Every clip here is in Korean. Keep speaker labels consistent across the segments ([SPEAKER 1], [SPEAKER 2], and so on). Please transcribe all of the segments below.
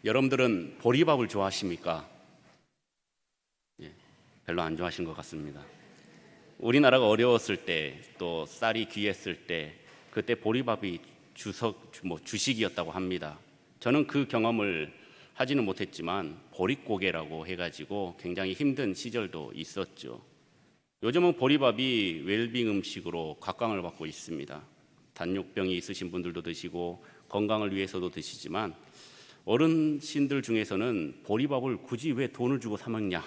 [SPEAKER 1] 여러분들은 보리밥을 좋아하십니까? 예, 별로 안 좋아하시는 것 같습니다. 우리나라가 어려웠을 때, 또 쌀이 귀했을 때, 그때 보리밥이 주식이었다고 합니다. 저는 그 경험을 하지는 못했지만 보릿고개라고 해가지고 굉장히 힘든 시절도 있었죠. 요즘은 보리밥이 웰빙 음식으로 각광을 받고 있습니다. 당뇨병이 있으신 분들도 드시고 건강을 위해서도 드시지만, 어르신들 중에서는 보리밥을 굳이 왜 돈을 주고 사 먹냐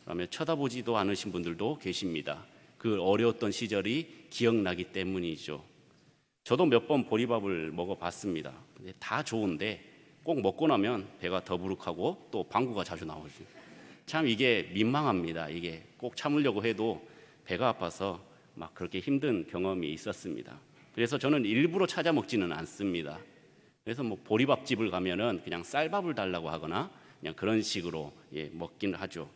[SPEAKER 1] 라며 쳐다보지도 않으신 분들도 계십니다. 그 어려웠던 시절이 기억나기 때문이죠. 저도 몇 번 보리밥을 먹어봤습니다. 근데 다 좋은데 꼭 먹고 나면 배가 더부룩하고 또 방구가 자주 나오죠. 참 이게 민망합니다. 이게 꼭 참으려고 해도 배가 아파서 막 그렇게 힘든 경험이 있었습니다. 그래서 저는 일부러 찾아 먹지는 않습니다. 그래서 보리밥집을 가면은 그냥 쌀밥을 달라고 하거나 그냥 그런 식으로 먹긴 하죠.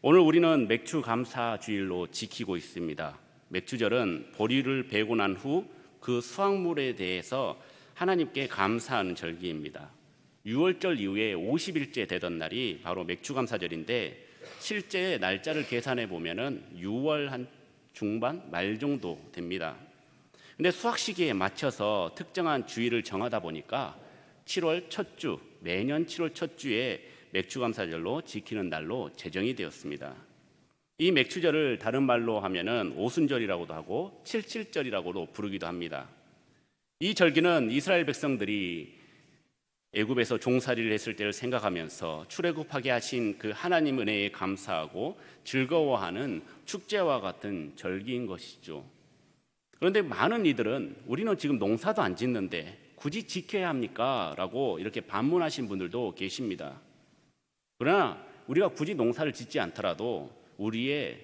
[SPEAKER 1] 오늘 우리는 맥주 감사 주일로 지키고 있습니다. 맥주절은 보리를 베고 난 후 그 수확물에 대해서 하나님께 감사하는 절기입니다. 6월절 이후에 50일째 되던 날이 바로 맥주 감사절인데, 실제 날짜를 계산해 보면은 6월 한 중반 말 정도 됩니다. 근데 수확 시기에 맞춰서 특정한 주일을 정하다 보니까 7월 첫 주, 매년 7월 첫 주에 맥주감사절로 지키는 날로 제정이 되었습니다. 이 맥주절을 다른 말로 하면은 오순절이라고도 하고 칠칠절이라고도 부르기도 합니다. 이 절기는 이스라엘 백성들이 애굽에서 종살이를 했을 때를 생각하면서 출애굽하게 하신 그 하나님 은혜에 감사하고 즐거워하는 축제와 같은 절기인 것이죠. 그런데 많은 이들은 우리는 지금 농사도 안 짓는데 굳이 지켜야 합니까? 라고 이렇게 반문하신 분들도 계십니다. 그러나 우리가 굳이 농사를 짓지 않더라도 우리의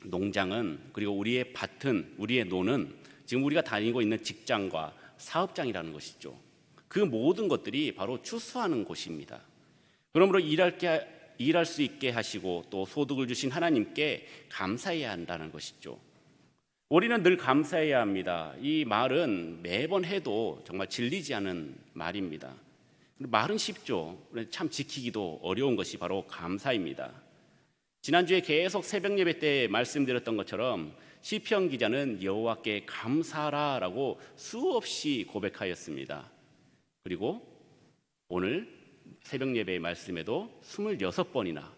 [SPEAKER 1] 농장은, 그리고 우리의 밭은, 우리의 논은 지금 우리가 다니고 있는 직장과 사업장이라는 것이죠. 그 모든 것들이 바로 추수하는 곳입니다. 그러므로 일할 수 있게 하시고 또 소득을 주신 하나님께 감사해야 한다는 것이죠. 우리는 늘 감사해야 합니다. 이 말은 매번 해도 정말 질리지 않은 말입니다. 말은 쉽죠. 참 지키기도 어려운 것이 바로 감사입니다. 지난주에 계속 새벽 예배 때 말씀드렸던 것처럼 시편 기자는 여호와께 감사하라라고 수없이 고백하였습니다. 그리고 오늘 새벽 예배의 말씀에도 26번이나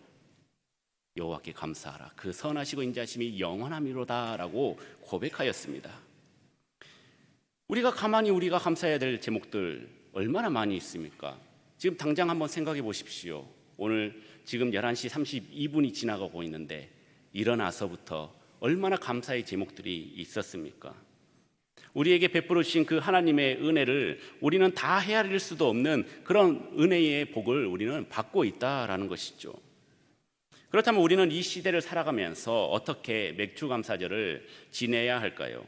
[SPEAKER 1] 여호와께 감사하라, 그 선하시고 인자하심이 영원함이로다라고 고백하였습니다. 우리가 감사해야 될 제목들 얼마나 많이 있습니까? 지금 당장 한번 생각해 보십시오. 오늘 지금 11시 32분이 지나가고 있는데 일어나서부터 얼마나 감사의 제목들이 있었습니까? 우리에게 베풀어 주신 그 하나님의 은혜를 우리는 다 헤아릴 수도 없는 그런 은혜의 복을 우리는 받고 있다라는 것이죠. 그렇다면 우리는 이 시대를 살아가면서 어떻게 맥주감사절을 지내야 할까요?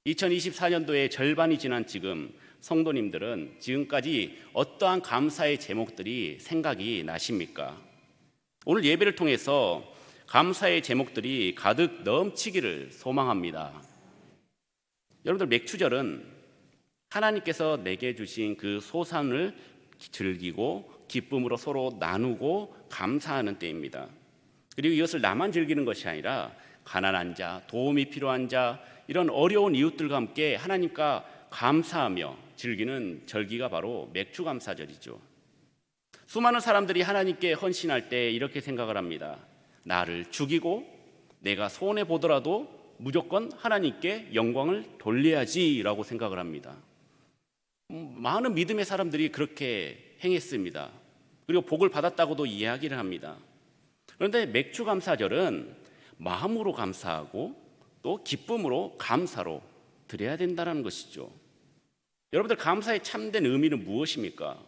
[SPEAKER 1] 2024년도의 절반이 지난 지금 성도님들은 지금까지 어떠한 감사의 제목들이 생각이 나십니까? 오늘 예배를 통해서 감사의 제목들이 가득 넘치기를 소망합니다. 여러분들, 맥주절은 하나님께서 내게 주신 그 소산을 즐기고 기쁨으로 서로 나누고 감사하는 때입니다. 그리고 이것을 나만 즐기는 것이 아니라 가난한 자, 도움이 필요한 자, 이런 어려운 이웃들과 함께 하나님과 감사하며 즐기는 절기가 바로 맥주감사절이죠. 수많은 사람들이 하나님께 헌신할 때 이렇게 생각을 합니다. 나를 죽이고 내가 손해 보더라도 무조건 하나님께 영광을 돌려야지라고 생각을 합니다. 많은 믿음의 사람들이 그렇게 행했습니다. 그리고 복을 받았다고도 이야기를 합니다. 그런데 맥주감사절은 마음으로 감사하고 또 기쁨으로 감사로 드려야 된다는 것이죠. 여러분들, 감사의 참된 의미는 무엇입니까?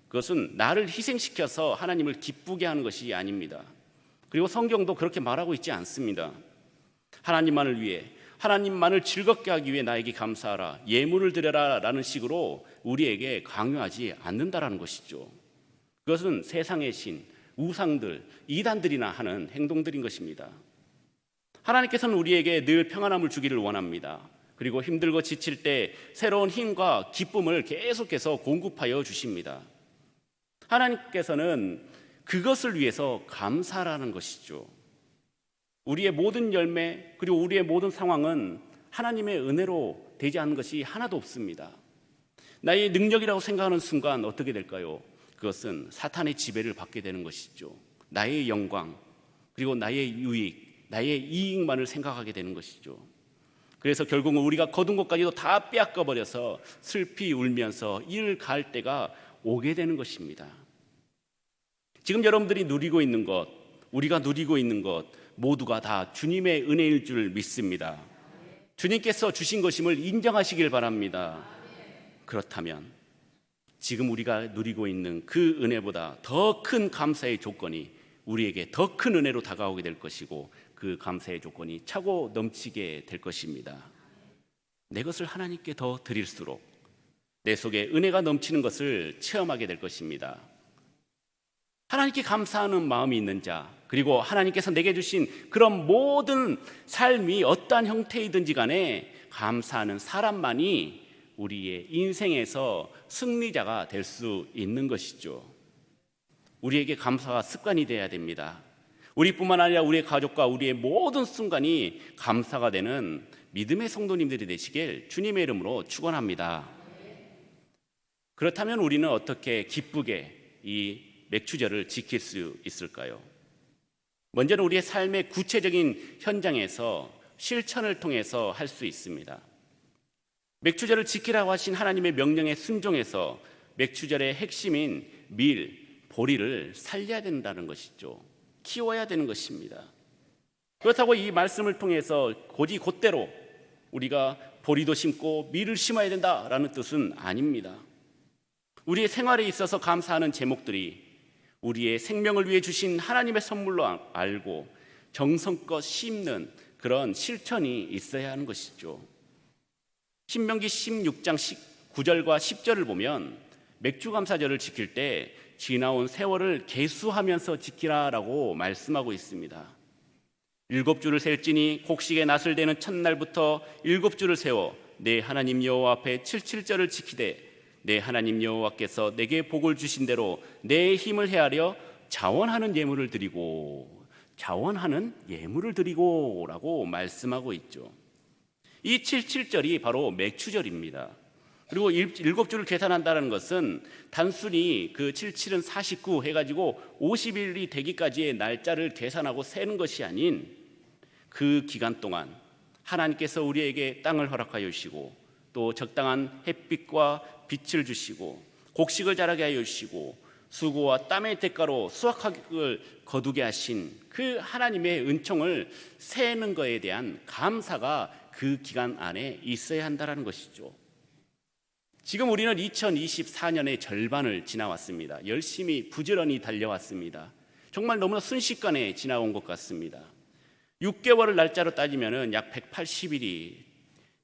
[SPEAKER 1] 그것은 나를 희생시켜서 하나님을 기쁘게 하는 것이 아닙니다. 그리고 성경도 그렇게 말하고 있지 않습니다. 하나님만을 위해, 하나님만을 즐겁게 하기 위해 나에게 감사하라, 예물을 드려라 라는 식으로 우리에게 강요하지 않는다라는 것이죠. 그것은 세상의 신, 우상들, 이단들이나 하는 행동들인 것입니다. 하나님께서는 우리에게 늘 평안함을 주기를 원합니다. 그리고 힘들고 지칠 때 새로운 힘과 기쁨을 계속해서 공급하여 주십니다. 하나님께서는 그것을 위해서 감사라는 것이죠. 우리의 모든 열매 그리고 우리의 모든 상황은 하나님의 은혜로 되지 않는 것이 하나도 없습니다. 나의 능력이라고 생각하는 순간 어떻게 될까요? 그것은 사탄의 지배를 받게 되는 것이죠. 나의 영광 그리고 나의 유익, 나의 이익만을 생각하게 되는 것이죠. 그래서 결국은 우리가 거둔 것까지도 다 빼앗겨버려서 슬피 울면서 이를 갈 때가 오게 되는 것입니다. 지금 여러분들이 누리고 있는 것, 우리가 누리고 있는 것 모두가 다 주님의 은혜일 줄 믿습니다. 주님께서 주신 것임을 인정하시길 바랍니다. 그렇다면 지금 우리가 누리고 있는 그 은혜보다 더 큰 감사의 조건이 우리에게 더 큰 은혜로 다가오게 될 것이고 그 감사의 조건이 차고 넘치게 될 것입니다. 내 것을 하나님께 더 드릴수록 내 속에 은혜가 넘치는 것을 체험하게 될 것입니다. 하나님께 감사하는 마음이 있는 자, 그리고 하나님께서 내게 주신 그런 모든 삶이 어떠한 형태이든지 간에 감사하는 사람만이 우리의 인생에서 승리자가 될 수 있는 것이죠. 우리에게 감사가 습관이 되어야 됩니다. 우리뿐만 아니라 우리의 가족과 우리의 모든 순간이 감사가 되는 믿음의 성도님들이 되시길 주님의 이름으로 축원합니다. 그렇다면 우리는 어떻게 기쁘게 이 맥추절을 지킬 수 있을까요? 먼저는 우리의 삶의 구체적인 현장에서 실천을 통해서 할 수 있습니다. 맥추절을 지키라고 하신 하나님의 명령에 순종해서 맥추절의 핵심인 밀, 보리를 살려야 된다는 것이죠. 키워야 되는 것입니다. 그렇다고 이 말씀을 통해서 곧대로 우리가 보리도 심고 밀을 심어야 된다라는 뜻은 아닙니다. 우리의 생활에 있어서 감사하는 제목들이 우리의 생명을 위해 주신 하나님의 선물로 알고 정성껏 심는 그런 실천이 있어야 하는 것이죠. 신명기 16장 9절과 10절을 보면 맥주감사절을 지킬 때 지나온 세월을 계수하면서 지키라라고 말씀하고 있습니다. 7주를 셀지니 곡식의 낫을 대는 첫날부터 7주를 세워 내 하나님 여호와 앞에 77절을 지키되 내 하나님 여호와께서 내게 복을 주신 대로 내 힘을 헤아려 자원하는 예물을 드리고 라고 말씀하고 있죠. 이 77절이 바로 맥추절입니다. 그리고 7주를 계산한다는 것은 단순히 그 77은 49 해가지고 50일이 되기까지의 날짜를 계산하고 세는 것이 아닌 그 기간 동안 하나님께서 우리에게 땅을 허락하여 주시고 또 적당한 햇빛과 빛을 주시고 곡식을 자라게 하여 주시고 수고와 땀의 대가로 수확을 거두게 하신 그 하나님의 은총을 세는 것에 대한 감사가 그 기간 안에 있어야 한다는 것이죠. 지금 우리는 2024년의 절반을 지나왔습니다. 열심히 부지런히 달려왔습니다. 정말 너무나 순식간에 지나온 것 같습니다. 6개월을 날짜로 따지면 약 180일이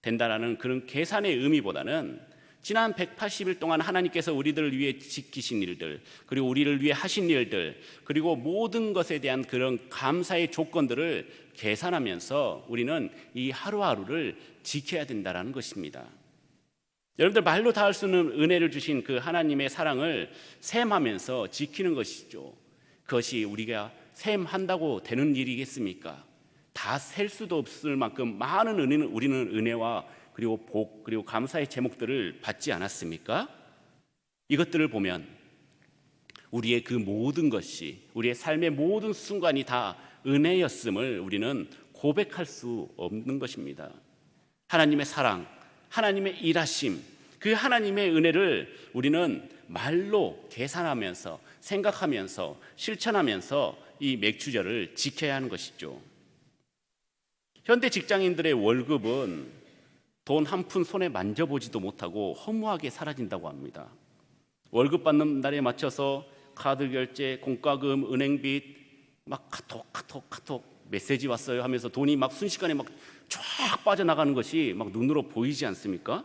[SPEAKER 1] 된다라는 그런 계산의 의미보다는 지난 180일 동안 하나님께서 우리들을 위해 지키신 일들, 그리고 우리를 위해 하신 일들, 그리고 모든 것에 대한 그런 감사의 조건들을 계산하면서 우리는 이 하루하루를 지켜야 된다는 것입니다. 여러분들 말로 다 할 수 없는 은혜를 주신 그 하나님의 사랑을 셈하면서 지키는 것이죠. 그것이 우리가 셈한다고 되는 일이겠습니까? 다 셀 수도 없을 만큼 많은 은혜는 우리는 은혜와 그리고 복 그리고 감사의 제목들을 받지 않았습니까? 이것들을 보면 우리의 그 모든 것이 우리의 삶의 모든 순간이 다 은혜였음을 우리는 고백할 수 없는 것입니다. 하나님의 사랑, 하나님의 일하심, 그 하나님의 은혜를 우리는 말로 계산하면서 생각하면서 실천하면서 이 맥추절을 지켜야 하는 것이죠. 현대 직장인들의 월급은 돈 한 푼 손에 만져보지도 못하고 허무하게 사라진다고 합니다. 월급 받는 날에 맞춰서 카드 결제, 공과금, 은행빚 막 카톡 메시지 왔어요 하면서 돈이 막 순식간에 막 쫙 빠져나가는 것이 막 눈으로 보이지 않습니까?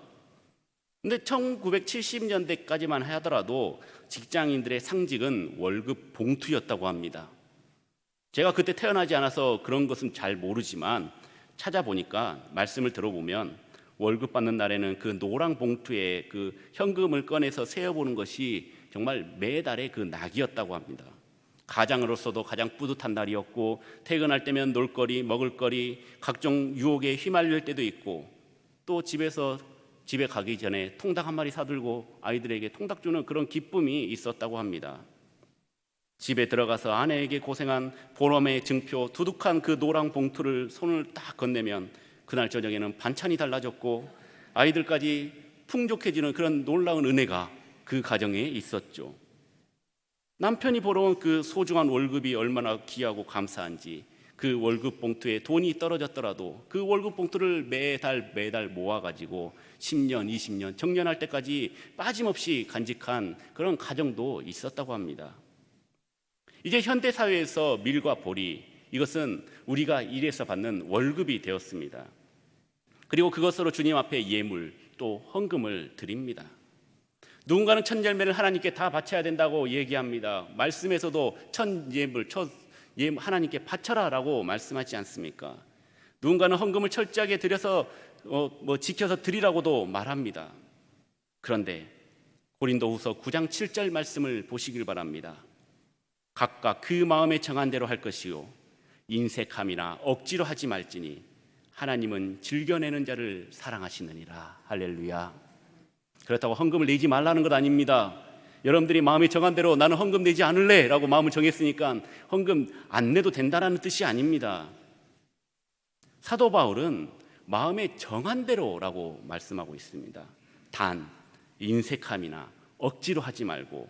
[SPEAKER 1] 근데 1970년대까지만 하더라도 직장인들의 상징은 월급 봉투였다고 합니다. 제가 그때 태어나지 않아서 그런 것은 잘 모르지만 찾아보니까 말씀을 들어보면 월급 받는 날에는 그 노랑 봉투에 그 현금을 꺼내서 세어보는 것이 정말 매달의 그 낙이었다고 합니다. 가장으로서도 가장 뿌듯한 날이었고, 퇴근할 때면 놀거리, 먹을거리, 각종 유혹에 휘말릴 때도 있고, 또 집에 가기 전에 통닭 한 마리 사들고 아이들에게 통닭 주는 그런 기쁨이 있었다고 합니다. 집에 들어가서 아내에게 고생한 보람의 증표, 두둑한 그 노랑 봉투를 손을 딱 건네면 그날 저녁에는 반찬이 달라졌고 아이들까지 풍족해지는 그런 놀라운 은혜가 그 가정에 있었죠. 남편이 벌어온 그 소중한 월급이 얼마나 귀하고 감사한지, 그 월급 봉투에 돈이 떨어졌더라도 그 월급 봉투를 매달 모아가지고 10년, 20년, 정년할 때까지 빠짐없이 간직한 그런 가정도 있었다고 합니다. 이제 현대사회에서 밀과 보리, 이것은 우리가 일해서 받는 월급이 되었습니다. 그리고 그것으로 주님 앞에 예물, 또 헌금을 드립니다. 누군가는 첫 열매를 하나님께 다 바쳐야 된다고 얘기합니다. 말씀에서도 첫 예물 하나님께 바쳐라 라고 말씀하지 않습니까? 누군가는 헌금을 철저하게 드려서 지켜서 드리라고도 말합니다. 그런데 고린도후서 9장 7절 말씀을 보시길 바랍니다. 각각 그 마음에 정한 대로 할 것이요 인색함이나 억지로 하지 말지니 하나님은 즐겨내는 자를 사랑하시느니라. 할렐루야. 그렇다고 헌금을 내지 말라는 것 아닙니다. 여러분들이 마음이 정한 대로 나는 헌금 내지 않을래 라고 마음을 정했으니까 헌금 안 내도 된다는 뜻이 아닙니다. 사도 바울은 마음에 정한 대로라고 말씀하고 있습니다. 단 인색함이나 억지로 하지 말고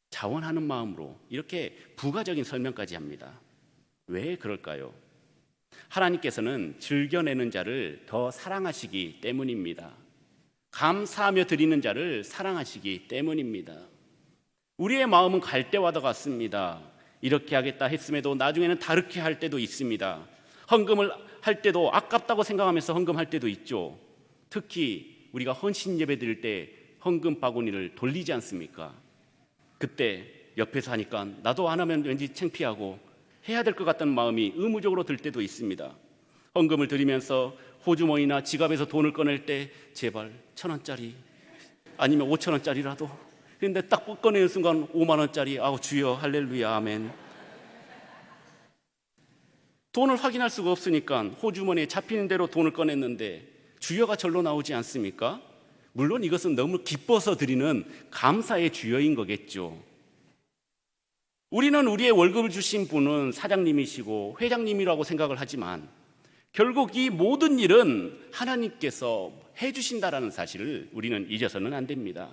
[SPEAKER 1] 자원하는 마음으로, 이렇게 부가적인 설명까지 합니다. 왜 그럴까요? 하나님께서는 즐겨내는 자를 더 사랑하시기 때문입니다. 감사하며 드리는 자를 사랑하시기 때문입니다. 우리의 마음은 갈대와도 같습니다. 이렇게 하겠다 했음에도 나중에는 다르게 할 때도 있습니다. 헌금을 할 때도 아깝다고 생각하면서 헌금할 때도 있죠. 특히 우리가 헌신 예배 드릴 때 헌금 바구니를 돌리지 않습니까? 그때 옆에서 하니까 나도 안 하면 왠지 창피하고 해야 될 것 같다는 마음이 의무적으로 들 때도 있습니다. 헌금을 드리면서 호주머니나 지갑에서 돈을 꺼낼 때 제발 1,000원짜리 아니면 5,000원짜리라도, 그런데 딱 꺼내는 순간 5만원짜리, 아우 주여 할렐루야 아멘. 돈을 확인할 수가 없으니까 호주머니에 잡히는 대로 돈을 꺼냈는데 주여가 절로 나오지 않습니까? 물론 이것은 너무 기뻐서 드리는 감사의 주여인 거겠죠. 우리는 우리의 월급을 주신 분은 사장님이시고 회장님이라고 생각을 하지만 결국 이 모든 일은 하나님께서 해주신다라는 사실을 우리는 잊어서는 안 됩니다.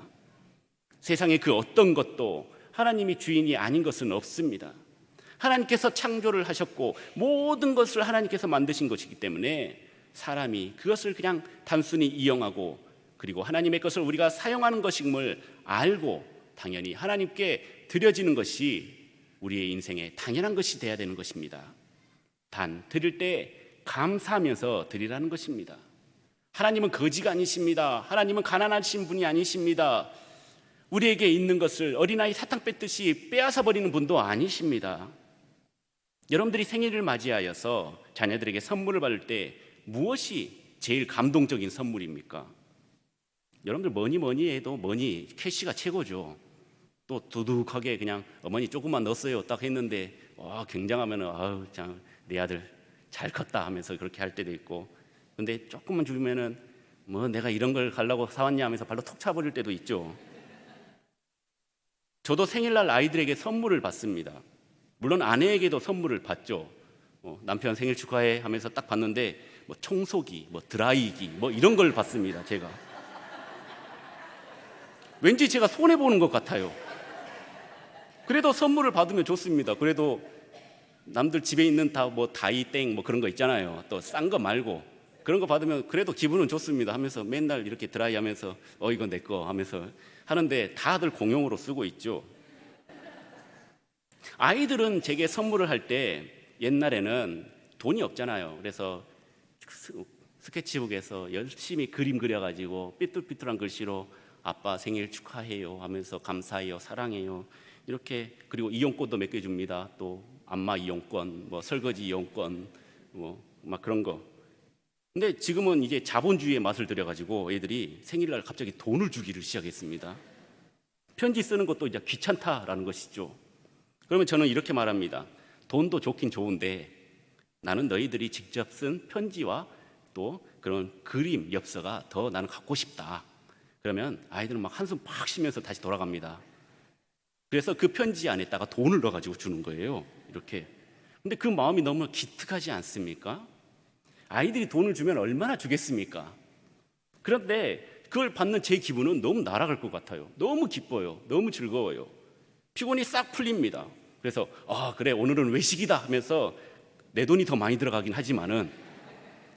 [SPEAKER 1] 세상에 그 어떤 것도 하나님이 주인이 아닌 것은 없습니다. 하나님께서 창조를 하셨고 모든 것을 하나님께서 만드신 것이기 때문에 사람이 그것을 그냥 단순히 이용하고, 그리고 하나님의 것을 우리가 사용하는 것임을 알고 당연히 하나님께 드려지는 것이 우리의 인생에 당연한 것이 돼야 되는 것입니다. 단 드릴 때 감사하면서 드리라는 것입니다. 하나님은 거지가 아니십니다. 하나님은 가난하신 분이 아니십니다. 우리에게 있는 것을 어린아이 사탕 뺐듯이 빼앗아 버리는 분도 아니십니다. 여러분들이 생일을 맞이하여서 자녀들에게 선물을 받을 때 무엇이 제일 감동적인 선물입니까? 여러분들 뭐니 해도 캐시가 최고죠. 또 두둑하게 그냥 어머니 조금만 넣었어요 딱 했는데 굉장하면 아우 참 내 아들 잘 컸다 하면서 그렇게 할 때도 있고, 근데 조금만 주면은 뭐 내가 이런 걸 가려고 사왔냐 하면서 발로 톡 차버릴 때도 있죠. 저도 생일날 아이들에게 선물을 받습니다. 물론 아내에게도 선물을 받죠. 남편 생일 축하해 하면서 딱 받는데 뭐 청소기, 뭐 드라이기, 뭐 이런 걸 받습니다. 제가 왠지 제가 손해 보는 것 같아요. 그래도 선물을 받으면 좋습니다. 그래도 남들 집에 있는 다이땡 뭐 그런 거 있잖아요. 또 싼 거 말고 그런 거 받으면 그래도 기분은 좋습니다 하면서 맨날 이렇게 드라이 하면서 이거 내 거 하면서 하는데 다들 공용으로 쓰고 있죠. 아이들은 제게 선물을 할 때 옛날에는 돈이 없잖아요. 그래서 스케치북에서 열심히 그림 그려가지고 삐뚤삐뚤한 글씨로 아빠 생일 축하해요 하면서 감사해요, 사랑해요 이렇게, 그리고 이용권도 몇 개 줍니다. 또 안마 이용권, 뭐 설거지 이용권, 뭐 막 그런 거. 근데 지금은 이제 자본주의의 맛을 들여가지고 애들이 생일날 갑자기 돈을 주기를 시작했습니다. 편지 쓰는 것도 이제 귀찮다라는 것이죠. 그러면 저는 이렇게 말합니다. 돈도 좋긴 좋은데 나는 너희들이 직접 쓴 편지와 또 그런 그림, 엽서가 더 나는 갖고 싶다. 그러면 아이들은 막 한숨 팍 쉬면서 다시 돌아갑니다. 그래서 그 편지 안에다가 돈을 넣어가지고 주는 거예요. 이렇게. 근데 그 마음이 너무 기특하지 않습니까? 아이들이 돈을 주면 얼마나 주겠습니까? 그런데 그걸 받는 제 기분은 너무 날아갈 것 같아요. 너무 기뻐요. 너무 즐거워요. 피곤이 싹 풀립니다. 그래서 그래 오늘은 외식이다 하면서 내 돈이 더 많이 들어가긴 하지만은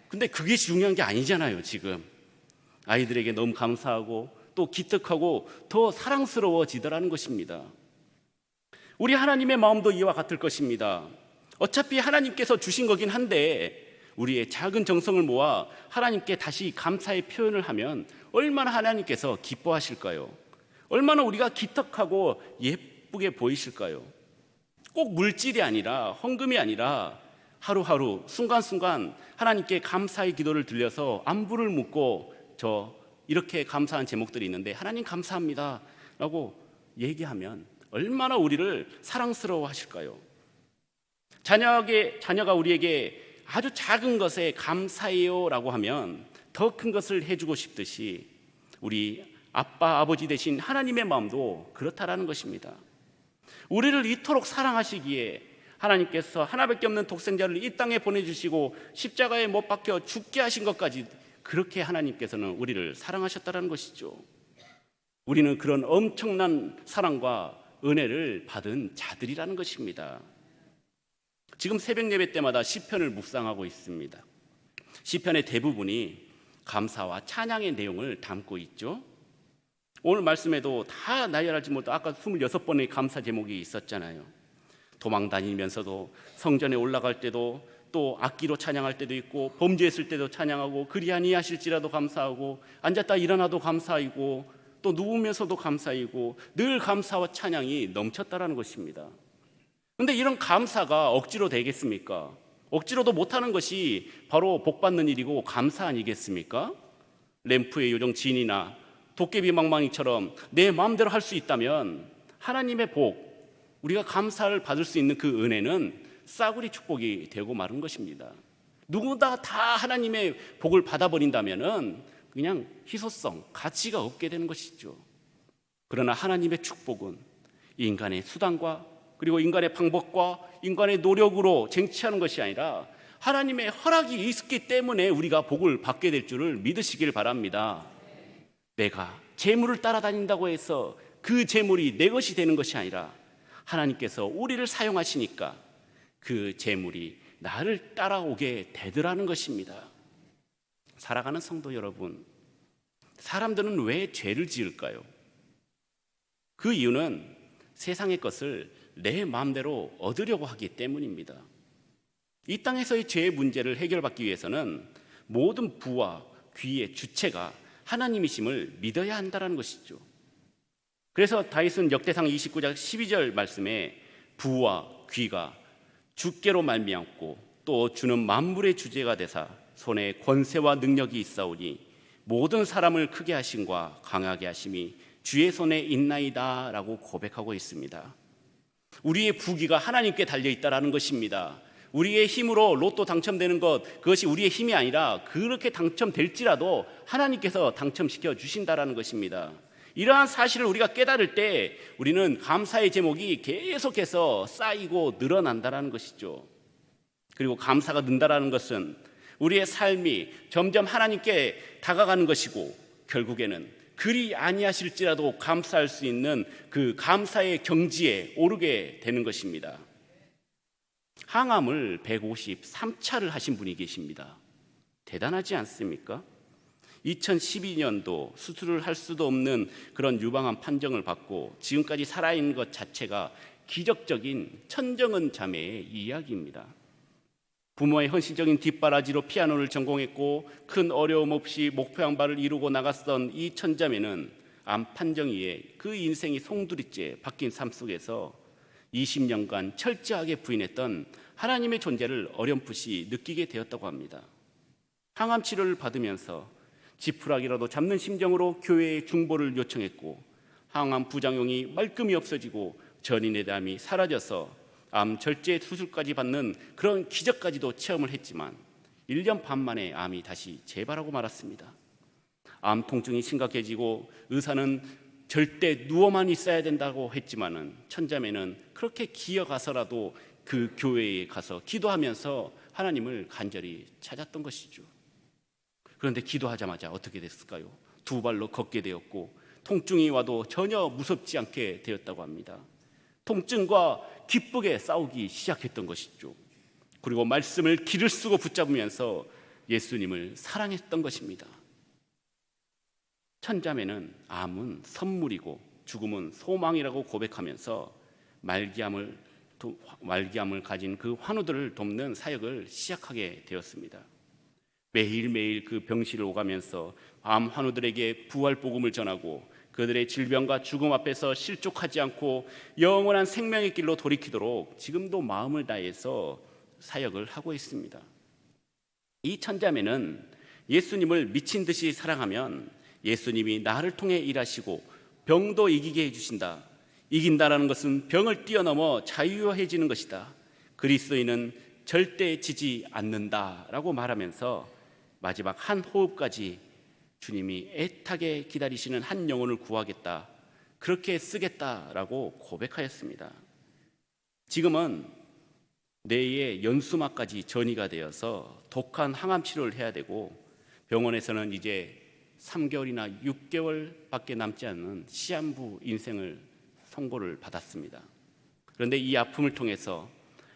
[SPEAKER 1] 근데 그게 중요한 게 아니잖아요. 지금 아이들에게 너무 감사하고 또 기특하고 더 사랑스러워지더라는 것입니다. 우리 하나님의 마음도 이와 같을 것입니다. 어차피 하나님께서 주신 거긴 한데 우리의 작은 정성을 모아 하나님께 다시 감사의 표현을 하면 얼마나 하나님께서 기뻐하실까요? 얼마나 우리가 기특하고 예쁘게 보이실까요? 꼭 물질이 아니라 헌금이 아니라 하루하루 순간순간 하나님께 감사의 기도를 들려서 안부를 묻고 저 이렇게 감사한 제목들이 있는데 하나님 감사합니다 라고 얘기하면 얼마나 우리를 사랑스러워 하실까요? 자녀가 우리에게 아주 작은 것에 감사해요 라고 하면 더 큰 것을 해주고 싶듯이 우리 아빠 아버지 되신 하나님의 마음도 그렇다라는 것입니다. 우리를 이토록 사랑하시기에 하나님께서 하나밖에 없는 독생자를 이 땅에 보내주시고 십자가에 못 박혀 죽게 하신 것까지 그렇게 하나님께서는 우리를 사랑하셨다는 것이죠. 우리는 그런 엄청난 사랑과 은혜를 받은 자들이라는 것입니다. 지금 새벽 예배 때마다 시편을 묵상하고 있습니다. 시편의 대부분이 감사와 찬양의 내용을 담고 있죠. 오늘 말씀에도 다 나열하지 못해 아까 26번의 감사 제목이 있었잖아요. 도망 다니면서도 성전에 올라갈 때도 또 악기로 찬양할 때도 있고 범죄했을 때도 찬양하고 그리 아니하실지라도 감사하고 앉았다 일어나도 감사이고 또 누우면서도 감사이고 늘 감사와 찬양이 넘쳤다라는 것입니다. 그런데 이런 감사가 억지로 되겠습니까? 억지로도 못하는 것이 바로 복받는 일이고 감사 아니겠습니까? 램프의 요정 진이나 도깨비 망망이처럼 내 마음대로 할 수 있다면 하나님의 복, 우리가 감사를 받을 수 있는 그 은혜는 싸구리 축복이 되고 마는 것입니다. 누구나 다 하나님의 복을 받아버린다면 그냥 희소성, 가치가 없게 되는 것이죠. 그러나 하나님의 축복은 인간의 수단과 그리고 인간의 방법과 인간의 노력으로 쟁취하는 것이 아니라 하나님의 허락이 있기 때문에 우리가 복을 받게 될 줄을 믿으시길 바랍니다. 내가 재물을 따라다닌다고 해서 그 재물이 내 것이 되는 것이 아니라 하나님께서 우리를 사용하시니까 그 재물이 나를 따라오게 되더라는 것입니다. 살아가는 성도 여러분, 사람들은 왜 죄를 지을까요? 그 이유는 세상의 것을 내 마음대로 얻으려고 하기 때문입니다. 이 땅에서의 죄의 문제를 해결받기 위해서는 모든 부와 귀의 주체가 하나님이심을 믿어야 한다는 것이죠. 그래서 다윗은 역대상 29장 12절 말씀에 부와 귀가 주께로 말미암고 또 주는 만물의 주제가 되사 손에 권세와 능력이 있사오니 모든 사람을 크게 하심과 강하게 하심이 주의 손에 있나이다 라고 고백하고 있습니다. 우리의 부귀가 하나님께 달려있다라는 것입니다. 우리의 힘으로 로또 당첨되는 것, 그것이 우리의 힘이 아니라 그렇게 당첨될지라도 하나님께서 당첨시켜 주신다라는 것입니다. 이러한 사실을 우리가 깨달을 때 우리는 감사의 제목이 계속해서 쌓이고 늘어난다라는 것이죠. 그리고 감사가 는다라는 것은 우리의 삶이 점점 하나님께 다가가는 것이고 결국에는 그리 아니하실지라도 감사할 수 있는 그 감사의 경지에 오르게 되는 것입니다. 항암을 153차를 하신 분이 계십니다. 대단하지 않습니까? 2012년도 수술을 할 수도 없는 그런 유방암 판정을 받고 지금까지 살아있는 것 자체가 기적적인 천정은 자매의 이야기입니다. 부모의 헌신적인 뒷바라지로 피아노를 전공했고 큰 어려움 없이 목표한 바를 이루고 나갔던 이 천자매는 암 판정 이후에 그 인생이 송두리째 바뀐 삶 속에서 20년간 철저하게 부인했던 하나님의 존재를 어렴풋이 느끼게 되었다고 합니다. 항암 치료를 받으면서 지푸라기라도 잡는 심정으로 교회에 중보를 요청했고 항암 부작용이 말끔히 없어지고 전인의 담이 사라져서 암 절제 수술까지 받는 그런 기적까지도 체험을 했지만 1년 반 만에 암이 다시 재발하고 말았습니다. 암 통증이 심각해지고 의사는 절대 누워만 있어야 된다고 했지만은 천자매는 그렇게 기어가서라도 그 교회에 가서 기도하면서 하나님을 간절히 찾았던 것이죠. 그런데 기도하자마자 어떻게 됐을까요? 두 발로 걷게 되었고 통증이 와도 전혀 무섭지 않게 되었다고 합니다. 통증과 기쁘게 싸우기 시작했던 것이죠. 그리고 말씀을 기를 쓰고 붙잡으면서 예수님을 사랑했던 것입니다. 천자매는 암은 선물이고 죽음은 소망이라고 고백하면서 말기암을 가진 그 환우들을 돕는 사역을 시작하게 되었습니다. 매일매일 그 병실을 오가면서 암 환우들에게 부활 복음을 전하고 그들의 질병과 죽음 앞에서 실족하지 않고 영원한 생명의 길로 돌이키도록 지금도 마음을 다해서 사역을 하고 있습니다. 이 천자매는 예수님을 미친 듯이 사랑하면 예수님이 나를 통해 일하시고 병도 이기게 해주신다. 이긴다라는 것은 병을 뛰어넘어 자유해지는 것이다. 그리스도인은 절대 지지 않는다라고 말하면서 마지막 한 호흡까지 주님이 애타게 기다리시는 한 영혼을 구하겠다, 그렇게 쓰겠다라고 고백하였습니다. 지금은 뇌의 연수막까지 전이가 되어서 독한 항암 치료를 해야 되고 병원에서는 이제 3개월이나 6개월밖에 남지 않은 시한부 인생을 선고를 받았습니다. 그런데 이 아픔을 통해서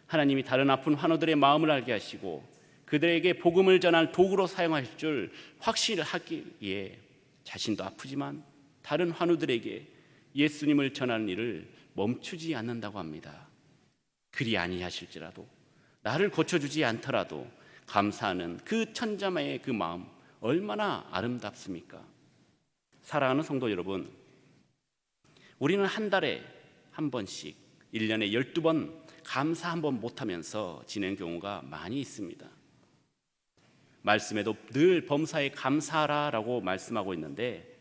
[SPEAKER 1] 하나님이 다른 아픈 환우들의 마음을 알게 하시고 그들에게 복음을 전할 도구로 사용하실 줄 확신하기에 자신도 아프지만 다른 환우들에게 예수님을 전하는 일을 멈추지 않는다고 합니다. 그리 아니하실지라도, 나를 고쳐주지 않더라도 감사하는 그 천자매의 그 마음 얼마나 아름답습니까? 사랑하는 성도 여러분, 우리는 한 달에 한 번씩 1년에 12번 감사 한 번 못하면서 지낸 경우가 많이 있습니다. 말씀에도 늘 범사에 감사하라라고 말씀하고 있는데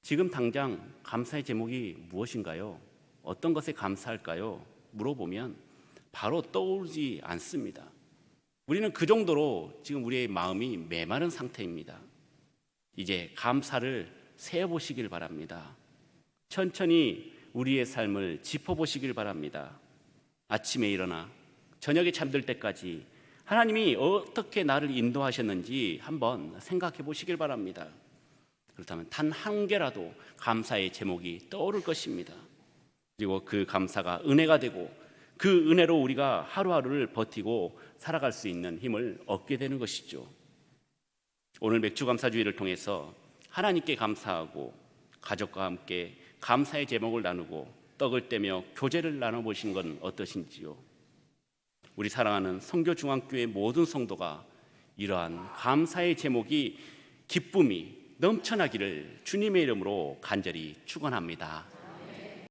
[SPEAKER 1] 지금 당장 감사의 제목이 무엇인가요? 어떤 것에 감사할까요? 물어보면 바로 떠오르지 않습니다. 우리는 그 정도로 지금 우리의 마음이 메마른 상태입니다. 이제 감사를 세어보시길 바랍니다. 천천히 우리의 삶을 짚어보시길 바랍니다. 아침에 일어나 저녁에 잠들 때까지 하나님이 어떻게 나를 인도하셨는지 한번 생각해 보시길 바랍니다. 그렇다면 단 한 개라도 감사의 제목이 떠오를 것입니다. 그리고 그 감사가 은혜가 되고 그 은혜로 우리가 하루하루를 버티고 살아갈 수 있는 힘을 얻게 되는 것이죠. 오늘 맥주감사주의를 통해서 하나님께 감사하고 가족과 함께 감사의 제목을 나누고 떡을 떼며 교제를 나눠보신 건 어떠신지요? 우리 사랑하는 성교중앙교회 모든 성도가 이러한 감사의 제목이 기쁨이 넘쳐나기를 주님의 이름으로 간절히 축원합니다.